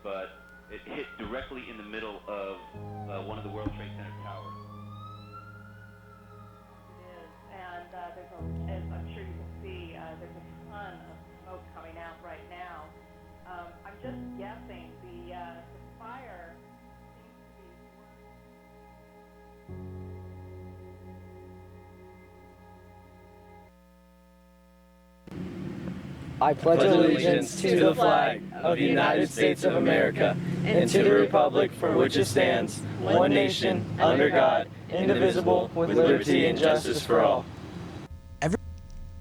but it hit directly in the middle of one of the World Trade Center towers. It is, and as I'm sure you can see, there's a ton of smoke coming out right now. I'm just guessing the fire seems to be. I pledge allegiance to the flag of the United States of America and to the republic for which it stands, one nation, under God, indivisible, with liberty and justice for all.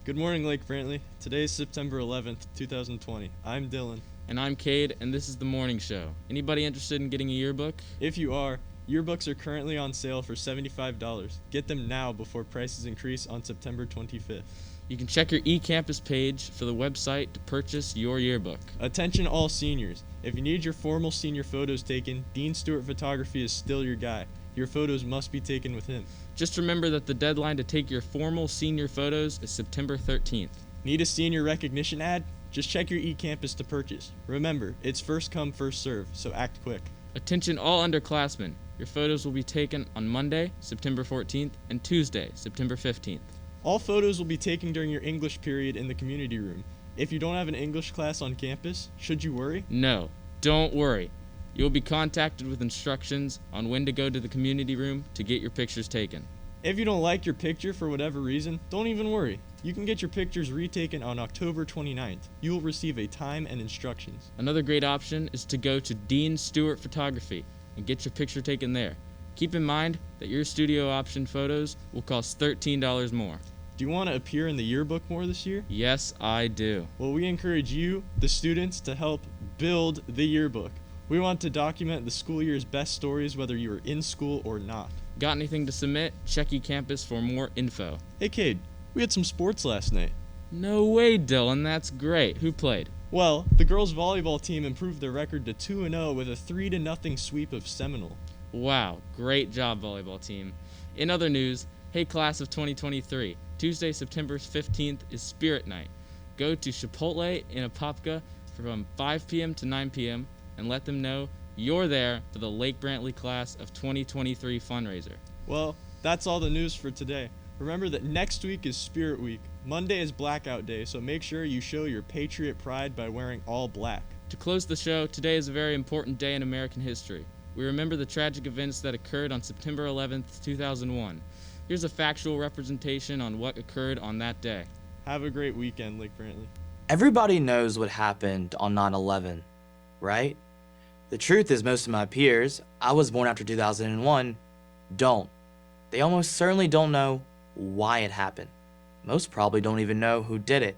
Good morning, Lake Brantley. Today is September 11th, 2020. I'm Dylan. And I'm Cade, and this is the morning show. Anybody interested in getting a yearbook? If you are, yearbooks are currently on sale for $75. Get them now before prices increase on September 25th. You can check your eCampus page for the website to purchase your yearbook. Attention all seniors. If you need your formal senior photos taken, Dean Stewart Photography is still your guy. Your photos must be taken with him. Just remember that the deadline to take your formal senior photos is September 13th. Need a senior recognition ad? Just check your eCampus to purchase. Remember, it's first come, first serve, so act quick. Attention all underclassmen. Your photos will be taken on Monday, September 14th, and Tuesday, September 15th. All photos will be taken during your English period in the community room. If you don't have an English class on campus, should you worry? No, don't worry. You will be contacted with instructions on when to go to the community room to get your pictures taken. If you don't like your picture for whatever reason, don't even worry. You can get your pictures retaken on October 29th. You will receive a time and instructions. Another great option is to go to Dean Stewart Photography and get your picture taken there. Keep in mind that your studio option photos will cost $13 more. Do you want to appear in the yearbook more this year? Yes, I do. Well, we encourage you, the students, to help build the yearbook. We want to document the school year's best stories whether you are in school or not. Got anything to submit? Check eCampus for more info. Hey Cade, we had some sports last night. No way, Dylan, that's great. Who played? Well, the girls' volleyball team improved their record to 2-0 with a 3-0 sweep of Seminole. Wow, great job, volleyball team. In other news, hey class of 2023, Tuesday, September 15th is Spirit Night. Go to Chipotle in Apopka from 5 p.m. to 9 p.m. and let them know you're there for the Lake Brantley class of 2023 fundraiser. Well, that's all the news for today. Remember that next week is Spirit Week. Monday is Blackout Day, so make sure you show your patriot pride by wearing all black. To close the show, today is a very important day in American history. We remember the tragic events that occurred on September 11th, 2001. Here's a factual representation on what occurred on that day. Have a great weekend, Lake Brantley. Everybody knows what happened on 9/11, right? The truth is most of my peers, I was born after 2001, don't. They almost certainly don't know why it happened. Most probably don't even know who did it.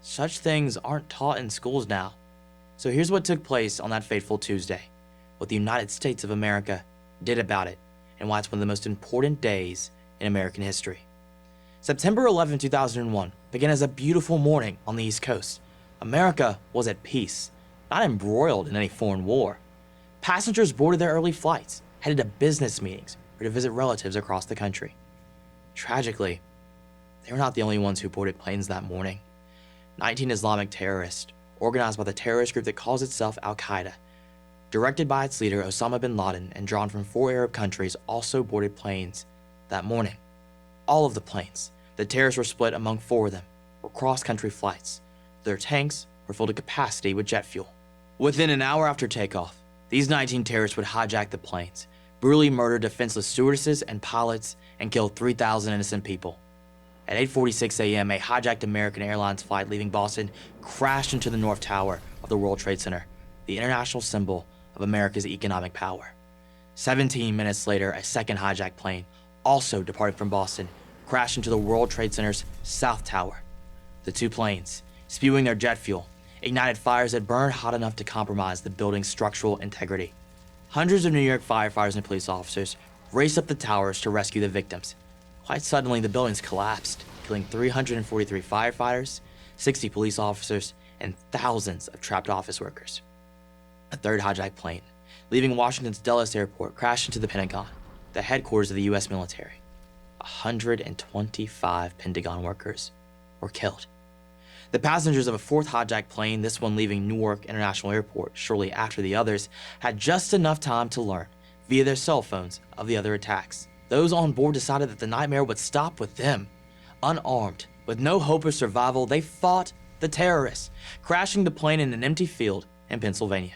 Such things aren't taught in schools now. So here's what took place on that fateful Tuesday, what the United States of America did about it, and why it's one of the most important days in American history. September 11, 2001 began as a beautiful morning on the East Coast. America was at peace, not embroiled in any foreign war. Passengers boarded their early flights, headed to business meetings, or to visit relatives across the country. Tragically, they were not the only ones who boarded planes that morning. 19 Islamic terrorists, organized by the terrorist group that calls itself Al-Qaeda, directed by its leader Osama bin Laden and drawn from 4 Arab countries, also boarded planes that morning. All of the planes, the terrorists were split among 4 of them, were cross-country flights. Their tanks were filled to capacity with jet fuel. Within an hour after takeoff, these 19 terrorists would hijack the planes, brutally murder defenseless stewardesses and pilots, and kill 3,000 innocent people. At 8:46 a.m., a hijacked American Airlines flight leaving Boston crashed into the North Tower of the World Trade Center, the international symbol of America's economic power. 17 minutes later, a second hijacked plane, also departing from Boston, crashed into the World Trade Center's South Tower. The 2 planes, spewing their jet fuel, ignited fires that burned hot enough to compromise the building's structural integrity. Hundreds of New York firefighters and police officers raced up the towers to rescue the victims. Quite suddenly, the buildings collapsed, killing 343 firefighters, 60 police officers, and thousands of trapped office workers. A third hijacked plane, leaving Washington's Dulles Airport, crashed into the Pentagon, the headquarters of the U.S. military. 125 Pentagon workers were killed. The passengers of a fourth hijacked plane, this one leaving Newark International Airport shortly after the others, had just enough time to learn, via their cell phones, of the other attacks. Those on board decided that the nightmare would stop with them. Unarmed, with no hope of survival, they fought the terrorists, crashing the plane in an empty field in Pennsylvania.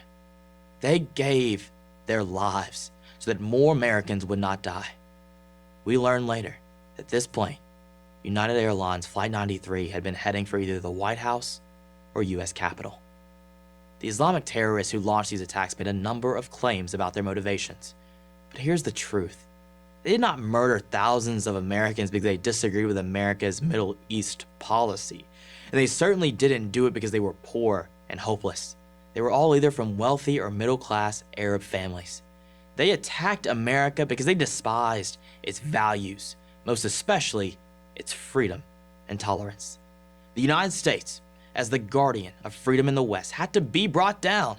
They gave their lives so that more Americans would not die. We learned later that this plane, United Airlines Flight 93, had been heading for either the White House or U.S. Capitol. The Islamic terrorists who launched these attacks made a number of claims about their motivations. But here's the truth. They did not murder thousands of Americans because they disagreed with America's Middle East policy. And they certainly didn't do it because they were poor and hopeless. They were all either from wealthy or middle-class Arab families. They attacked America because they despised its values, most especially its freedom and tolerance. The United States, as the guardian of freedom in the West, had to be brought down.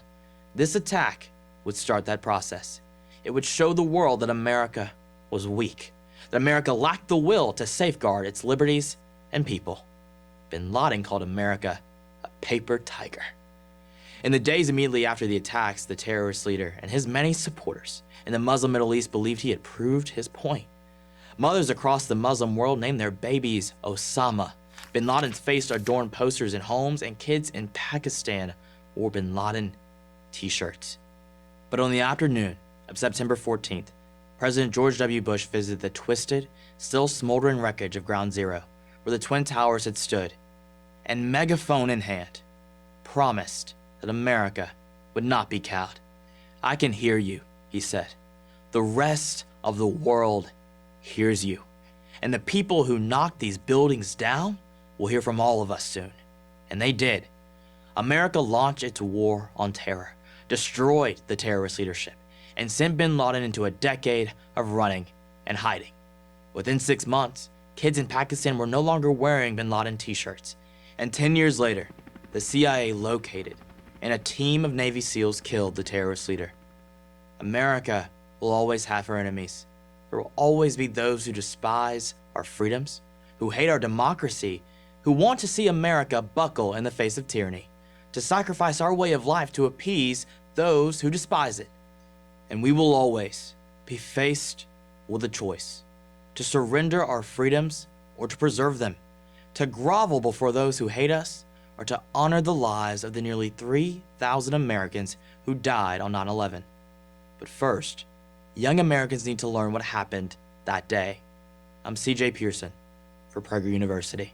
This attack would start that process. It would show the world that America was weak, that America lacked the will to safeguard its liberties and people. Bin Laden called America a paper tiger. In the days immediately after the attacks, the terrorist leader and his many supporters in the Muslim Middle East believed he had proved his point. Mothers across the Muslim world named their babies Osama. Bin Laden's face adorned posters in homes, and kids in Pakistan wore Bin Laden t-shirts. But on the afternoon of September 14th, President George W. Bush visited the twisted, still smoldering wreckage of Ground Zero, where the Twin Towers had stood, and megaphone in hand, promised that America would not be cowed. "I can hear you," he said. "The rest of the world hears you. And the people who knocked these buildings down will hear from all of us soon." And they did. America launched its war on terror, destroyed the terrorist leadership, and sent Bin Laden into a decade of running and hiding. Within 6 months, kids in Pakistan were no longer wearing Bin Laden t-shirts. And 10 years later, the CIA located and a team of Navy SEALs killed the terrorist leader. America will always have her enemies. There will always be those who despise our freedoms, who hate our democracy, who want to see America buckle in the face of tyranny, to sacrifice our way of life to appease those who despise it. And we will always be faced with a choice: to surrender our freedoms or to preserve them, to grovel before those who hate us, or to honor the lives of the nearly 3,000 Americans who died on 9/11. But first, young Americans need to learn what happened that day. I'm CJ Pearson for Prager University.